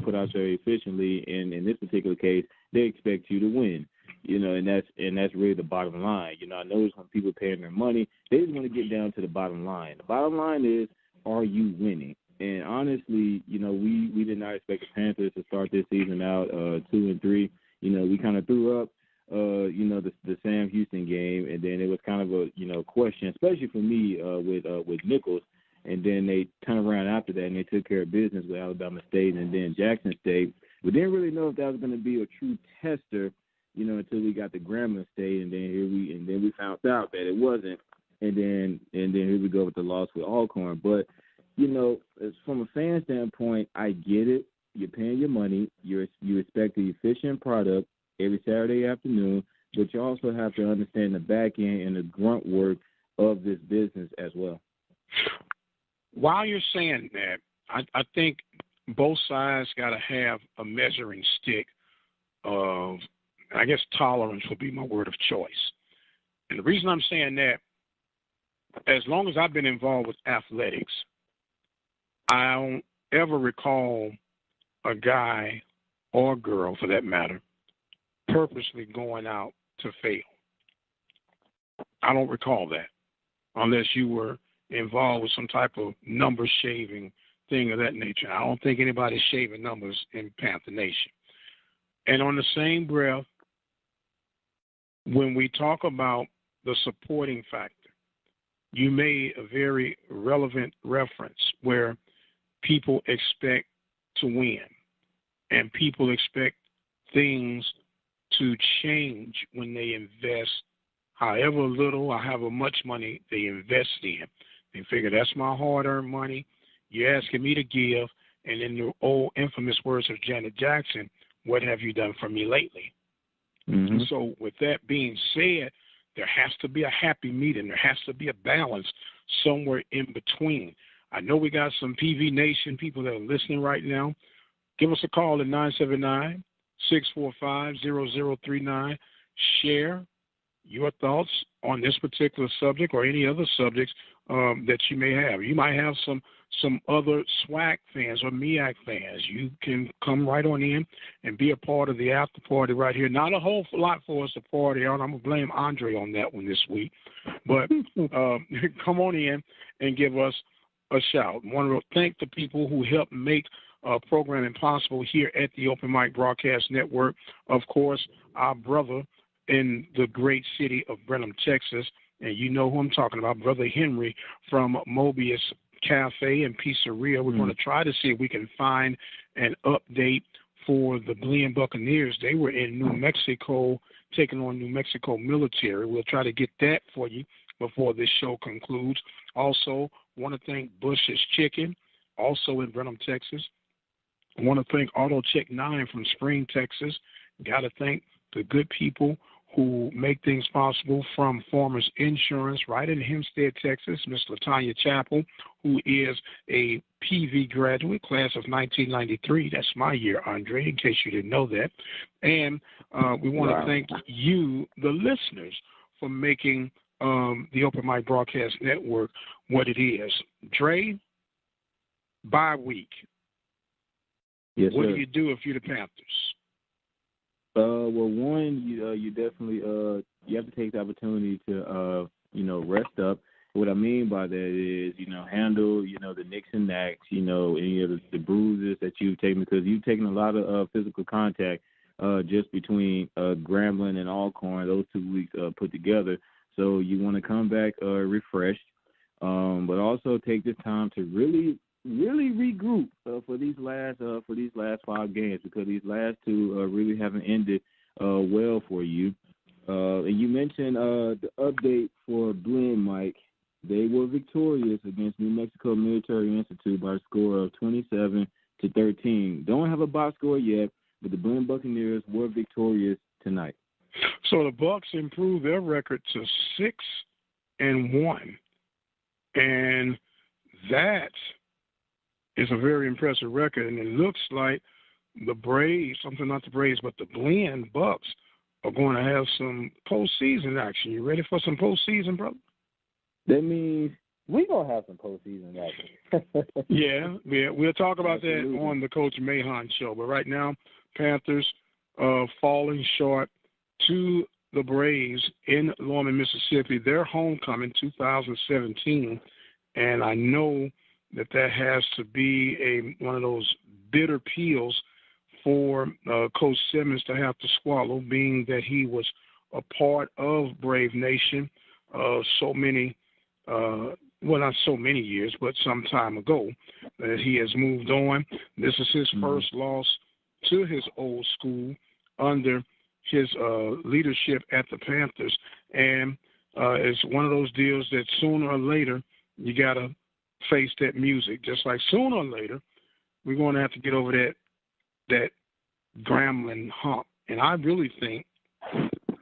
put out there efficiently. And in this particular case, they expect you to win. And that's really the bottom line. I notice when people are paying their money, they just want to get down to the bottom line. The bottom line is, are you winning? And honestly, we did not expect the Panthers to start this season out 2-3. We kind of threw up, the Sam Houston game, and then it was kind of a question, especially for me with Nichols. And then they turned around after that, and they took care of business with Alabama State and then Jackson State. We didn't really know if that was going to be a true tester, until we got to Grambling State, and then we found out that it wasn't. And then here we go with the loss with Alcorn. But from a fan standpoint, I get it. You're paying your money. You expect the efficient product every Saturday afternoon, but you also have to understand the back end and the grunt work of this business as well. While you're saying that, I think both sides got to have a measuring stick of, I guess tolerance would be my word of choice. And the reason I'm saying that, as long as I've been involved with athletics, I don't ever recall a guy or girl, for that matter, purposely going out to fail. I don't recall that, unless you were involved with some type of number shaving thing of that nature. I don't think anybody's shaving numbers in Panther Nation. And on the same breath, when we talk about the supporting factor, you made a very relevant reference where people expect to win and people expect things to change when they invest however little or however much money they invest in. They figure that's my hard-earned money. You're asking me to give, and in the old infamous words of Janet Jackson, what have you done for me lately? Mm-hmm. So with that being said, there has to be a happy medium. There has to be a balance somewhere in between. I know we got some PV Nation people that are listening right now. Give us a call at 979-645-0039. Share your thoughts on this particular subject or any other subjects that you may have. You might have some other SWAC fans or MEAC fans. You can come right on in and be a part of the after party right here. Not a whole lot for us to party on. I'm going to blame Andre on that one this week. But come on in and give us a shout. I want to thank the people who helped make programming possible here at the Open Mic Broadcast Network. Of course, our brother in the great city of Brenham, Texas, and you know who I'm talking about, Brother Henry from Mobius Cafe and Pizzeria. We're going to try to see if we can find an update for the Glen Buccaneers. They were in New Mexico, taking on New Mexico military. We'll try to get that for you before this show concludes. Also, want to thank Bush's Chicken, also in Brenham, Texas. I want to thank Auto Check 9 from Spring, Texas. Got to thank the good people who make things possible from Farmers Insurance right in Hempstead, Texas, Miss LaTanya Chappell, who is a PV graduate, class of 1993. That's my year, Andre, in case you didn't know that. And we want to thank you, the listeners, for making the Open Mic Broadcast Network what it is. Dre, bye week. Yes, what sir. do you do if you're the Panthers? Well, one, you definitely you have to take the opportunity to rest up. What I mean by that is, handle the nicks and knacks, any of the bruises that you've taken, because you've taken a lot of physical contact just between Grambling and Alcorn, those 2 weeks put together. So you want to come back refreshed, but also take this time to really regroup for these last 5 games, because these last 2 really haven't ended well for you. And you mentioned the update for Glen, Mike. They were victorious against New Mexico Military Institute by a score of 27-13. Don't have a box score yet, but the Glen Buccaneers were victorious tonight. So the Bucs improved their record to 6-1, and that is a very impressive record. And it looks like the Braves, not the Braves, but the Glen Bucs are going to have some postseason action. You ready for some postseason, brother? That means we're going to have some postseason action. Yeah. We'll talk about that on the Coach Mahon show. But right now, Panthers falling short to the Braves in Lorman, Mississippi. Their homecoming 2017. And I know that has to be one of those bitter pills for Coach Simmons to have to swallow, being that he was a part of Brave Nation so many, not so many years, but some time ago, that he has moved on. This is his first loss to his old school under his leadership at the Panthers. And it's one of those deals that sooner or later you got to face that music. Just like sooner or later, we're going to have to get over that Grambling hump. And I really think,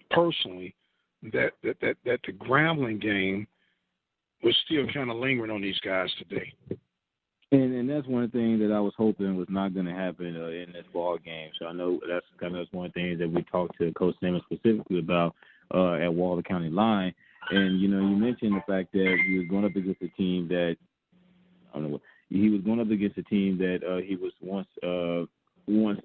personally, that the Grambling game was still kind of lingering on these guys today. And that's one thing that I was hoping was not going to happen in this ball game. So I know that's one thing that we talked to Coach Simmons specifically about at Walter County Line. And, you mentioned the fact that you was going up against a team that, I don't know, he was going up against a team that he was once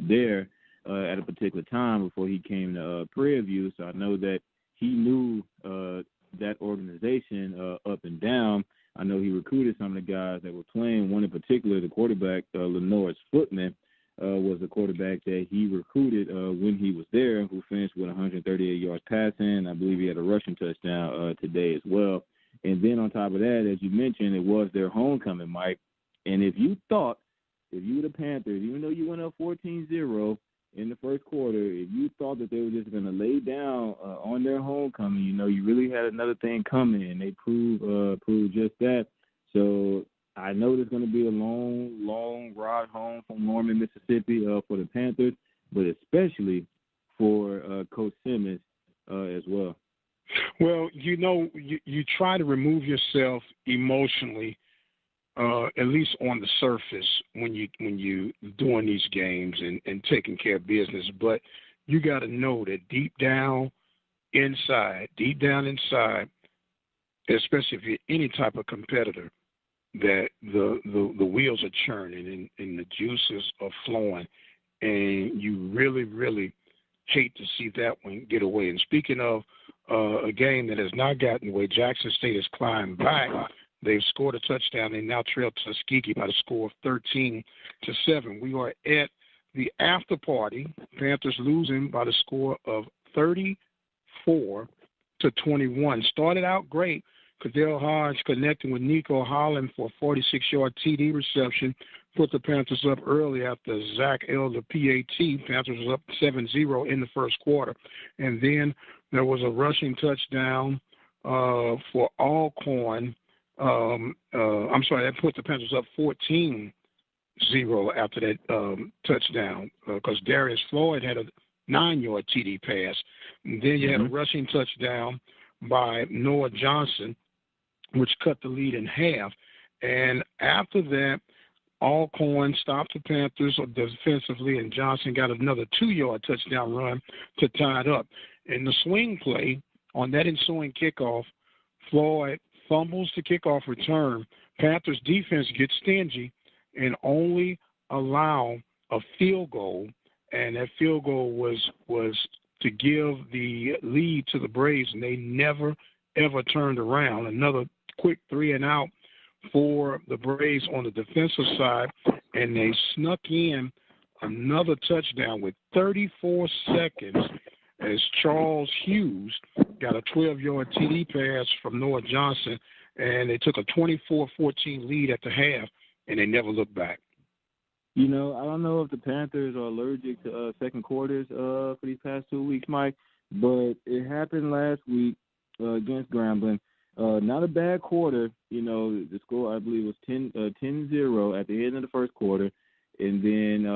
there at a particular time before he came to Prairie View. So I know that he knew that organization up and down. I know he recruited some of the guys that were playing. One in particular, the quarterback, Lenore's Footman, was the quarterback that he recruited when he was there, who finished with 138 yards passing. I believe he had a rushing touchdown today as well. And then on top of that, as you mentioned, it was their homecoming, Mike. And if you were the Panthers, even though you went up 14-0 in the first quarter, if you thought that they were just going to lay down on their homecoming, you really had another thing coming, and they proved just that. So I know there's going to be a long ride home from Norman, Mississippi for the Panthers, but especially for Coach Simmons as well. Well, you try to remove yourself emotionally, at least on the surface, when you doing these games and taking care of business. But you got to know that deep down inside, especially if you're any type of competitor, that the wheels are churning and the juices are flowing, and you really, really hate to see that one get away. And speaking of a game that has not gotten away, Jackson State has climbed back. They've scored a touchdown. They now trail Tuskegee by the score of 13-7. We are at the after party. Panthers losing by the score of 34-21. Started out great. Cadell Hodge connecting with Nico Holland for a 46-yard TD reception. Put the Panthers up early after Zach Elder PAT. Panthers was up 7-0 in the first quarter. And then there was a rushing touchdown for Alcorn. That put the Panthers up 14-0 after that touchdown because Darius Floyd had a 9-yard TD pass. And then you had a rushing touchdown by Noah Johnson, which cut the lead in half. And after that, Alcorn stopped the Panthers defensively, and Johnson got another 2-yard touchdown run to tie it up. In the swing play, on that ensuing kickoff, Floyd fumbles the kickoff return. Panthers defense gets stingy and only allow a field goal, and that field goal was to give the lead to the Braves, and they never, ever turned around. Another quick 3-and-out for the Braves on the defensive side, and they snuck in another touchdown with 34 seconds as Charles Hughes got a 12-yard TD pass from Noah Johnson, and they took a 24-14 lead at the half, and they never looked back. I don't know if the Panthers are allergic to second quarters for these past 2 weeks, Mike, but it happened last week against Grambling. Not a bad quarter. The score, I believe, was 10-0 at the end of the first quarter. And then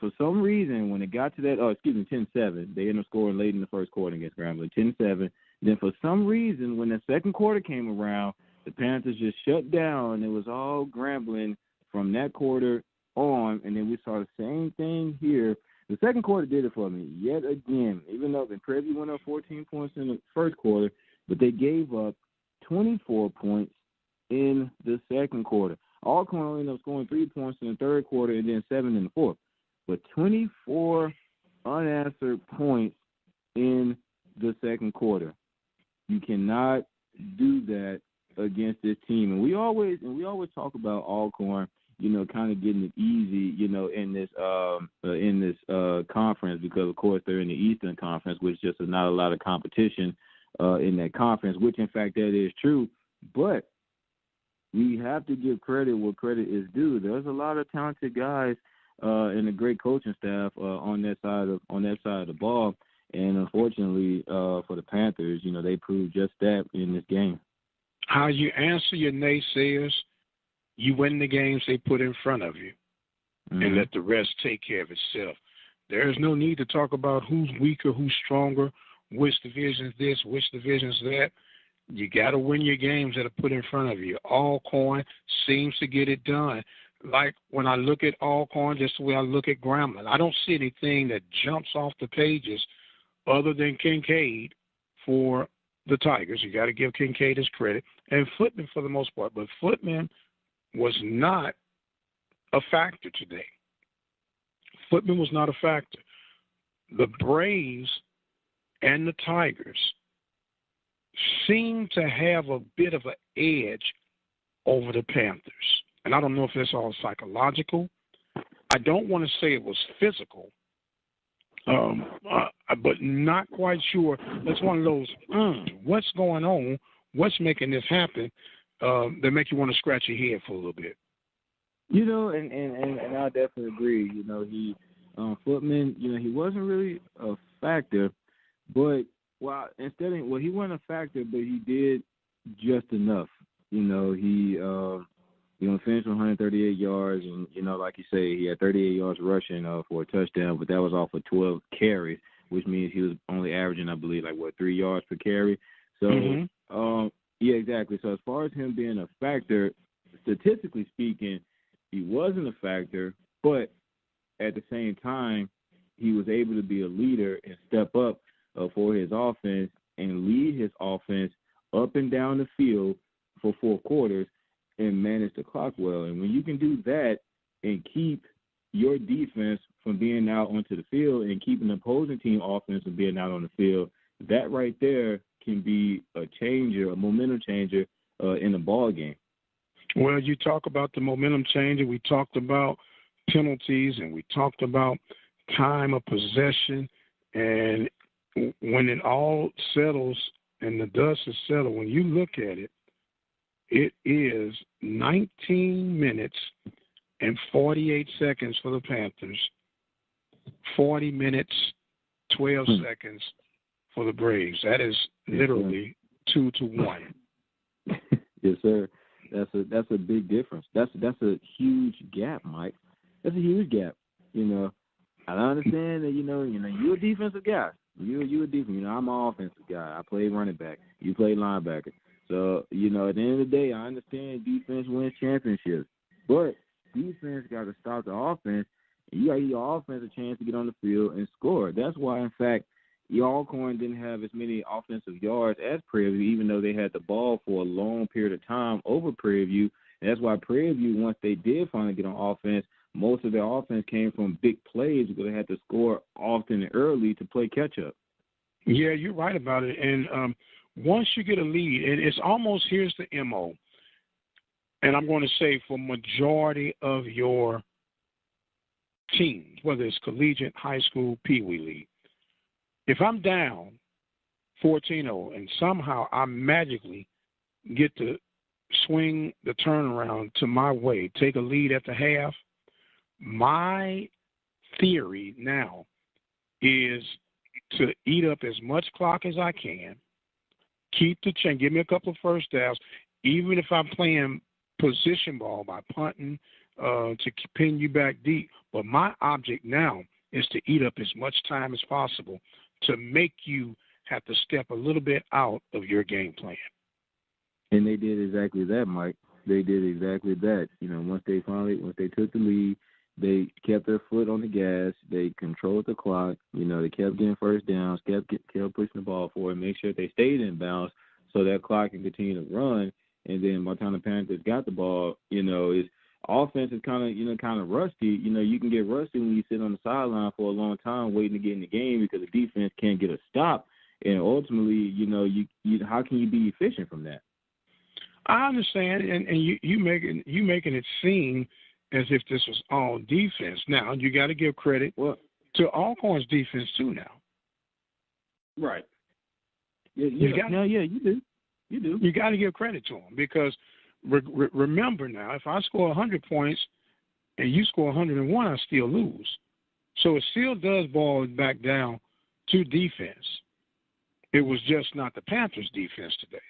for some reason, when it got to that, 10-7, they ended up scoring late in the first quarter against Grambling, 10-7. Then for some reason, when the second quarter came around, the Panthers just shut down. It was all Grambling from that quarter on, and then we saw the same thing here. The second quarter did it for me yet again, even though the Prairie went up 14 points in the first quarter, but they gave up 24 points in the second quarter. Alcorn only ended up scoring 3 points in the third quarter and then 7 in the fourth. But 24 unanswered points in the second quarter. You cannot do that against this team. And we always talk about Alcorn, kind of getting it easy, in this conference because, of course, they're in the Eastern Conference, which just is not a lot of competition in that conference, which, in fact, that is true. But we have to give credit where credit is due. There's a lot of talented guys and a great coaching staff on that side of the ball. And unfortunately for the Panthers, they proved just that in this game. How you answer your naysayers, you win the games they put in front of you, and let the rest take care of itself. There is no need to talk about who's weaker, who's stronger, which division's this, which division's that. You got to win your games that are put in front of you. Alcorn seems to get it done. Like when I look at Alcorn, just the way I look at Grambling, I don't see anything that jumps off the pages other than Kincaid for the Tigers. You got to give Kincaid his credit, and Footman for the most part. But Footman was not a factor today. Footman was not a factor. The Braves and the Tigers seem to have a bit of an edge over the Panthers. And I don't know if that's all psychological. I don't want to say it was physical, but not quite sure. That's one of those, what's going on? What's making this happen? That make you want to scratch your head for a little bit. You know, and I definitely agree. You know, Footman, you know, he wasn't really a factor, but he wasn't a factor, but he did just enough. You know, he finished with 138 yards, and you know, like you say, he had 38 yards rushing for a touchdown, but that was off of 12 carries, which means he was only averaging, I believe, 3 yards per carry. So, yeah, exactly. So as far as him being a factor, statistically speaking, he wasn't a factor, but at the same time, he was able to be a leader and step up for his offense and lead his offense up and down the field for 4 quarters and manage the clock well. And when you can do that and keep your defense from being out onto the field and keeping the opposing team offense from being out on the field, that right there can be a changer, a momentum changer in the ball game. Well, you talk about the momentum changer. We talked about penalties, and we talked about time of possession. And when it all settles and the dust is settled, when you look at it, it is 19 minutes and 48 seconds for the Panthers, 40 minutes, 12 seconds for the Braves. That is literally 2-1. Yes, sir. That's a big difference. That's a huge gap, Mike. That's a huge gap. You know, I understand that. You know, you're a defensive guy. You a defense. You know, I'm an offensive guy. I play running back. You play linebacker. So, you know, at the end of the day, I understand defense wins championships, but defense got to stop the offense. And you got to give your offense a chance to get on the field and score. That's why, in fact, Alcorn didn't have as many offensive yards as Prairie View, even though they had the ball for a long period of time over Prairie View. And that's why Prairie View, once they did finally get on offense, most of their offense came from big plays because they had to score often and early to play catch-up. Yeah, you're right about it. And once you get a lead, and it's almost, here's the MO, and I'm going to say for majority of your teams, whether it's collegiate, high school, Pee Wee League, if I'm down 14-0 and somehow I magically get to swing the turnaround to my way, take a lead at the half, my theory now is to eat up as much clock as I can, keep the chain, give me a couple of first downs, even if I'm playing position ball by punting to pin you back deep. But my object now is to eat up as much time as possible to make you have to step a little bit out of your game plan. And they did exactly that, Mike. They did exactly that. You know, once they took the lead, they kept their foot on the gas. They controlled the clock. You know, they kept getting first downs, kept pushing the ball forward, make sure they stayed in bounds so that clock can continue to run. And then by the time the Panthers got the ball, you know, offense is kind of rusty. You know, you can get rusty when you sit on the sideline for a long time waiting to get in the game because the defense can't get a stop. And ultimately, you know, you how can you be efficient from that? I understand, and you making it seem as if this was all defense. Now you got to give credit to Alcorn's defense too. Now, right? You do. You got to give credit to them because remember now, if I score 100 points and you score 101, I still lose. So it still does boil back down to defense. It was just not the Panthers' defense today.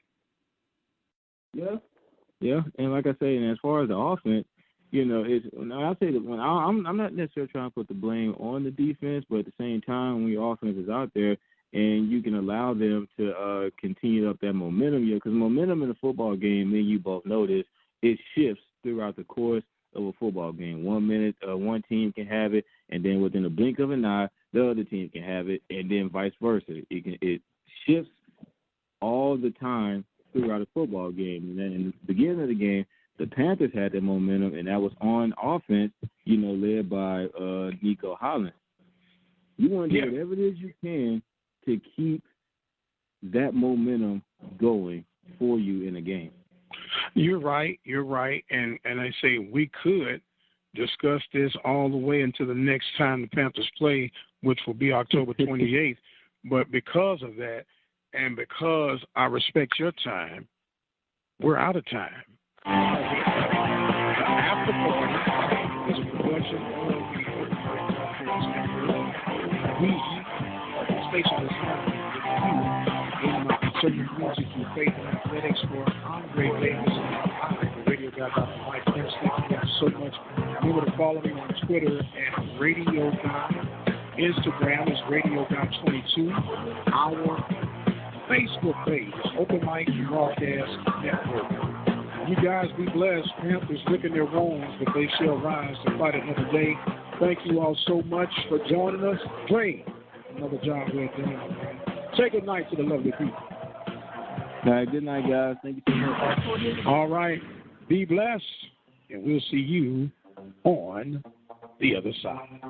Yeah, and like I say, and as far as the offense, you know, I'm not necessarily trying to put the blame on the defense, but at the same time, when your offense is out there and you can allow them to continue up that momentum, because momentum in a football game, me and you both know this, it shifts throughout the course of a football game. 1 minute, one team can have it, and then within a blink of an eye, the other team can have it, and then vice versa. It shifts all the time throughout a football game. And then in the beginning of the game, The Panthers had that momentum, and that was on offense, led by Nico Hollins. You want to do whatever it is you can to keep that momentum going for you in a game. You're right. And I say we could discuss this all the way until the next time the Panthers play, which will be October 28th. But because of that, and because I respect your time, we're out of time. After party is a production of the station is home in my conservative music through faith and athletics for Andre Davis and radio guy Dr. Mike Pence. Thank you guys so much. Remember to follow me on Twitter at Radio Guy. Instagram is Radio Guy 22. Our Facebook page is Open Mic Broadcast Network. You guys be blessed. Panthers licking their wounds, but they shall rise to fight another day. Thank you all so much for joining us. Dwayne, another job well done. Say good night to the lovely people. All right, good night, guys. Thank you so much. All right. Be blessed, and we'll see you on the other side.